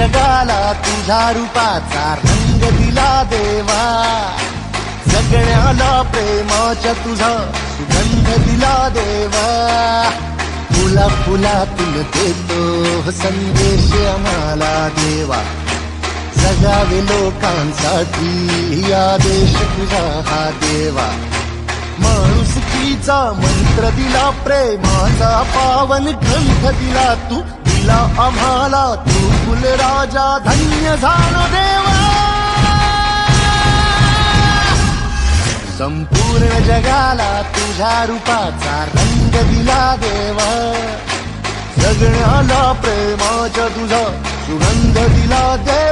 जगाला तुझ्या रूपाचा रंग दिला देवा, जगण्याला प्रेमाच्या तुझा सुगंध दिला देवा. फुला फुलातून देतो संदेश आम्हाला देवा, जगावे लोकांसाठी आदेश तुझा हा देवा. माणुसकीचा मंत्र दिला, प्रेमाचा पावन ग्रंथ दिला तू, दिला आम्हाला तू फुलराजा, धन्य झालो देवा. संपूर्ण जगाला तुझ्या रूपाचा रंग दिला देवा, जगण्याला प्रेमाच्या तुझा सुगंध दिला देवा.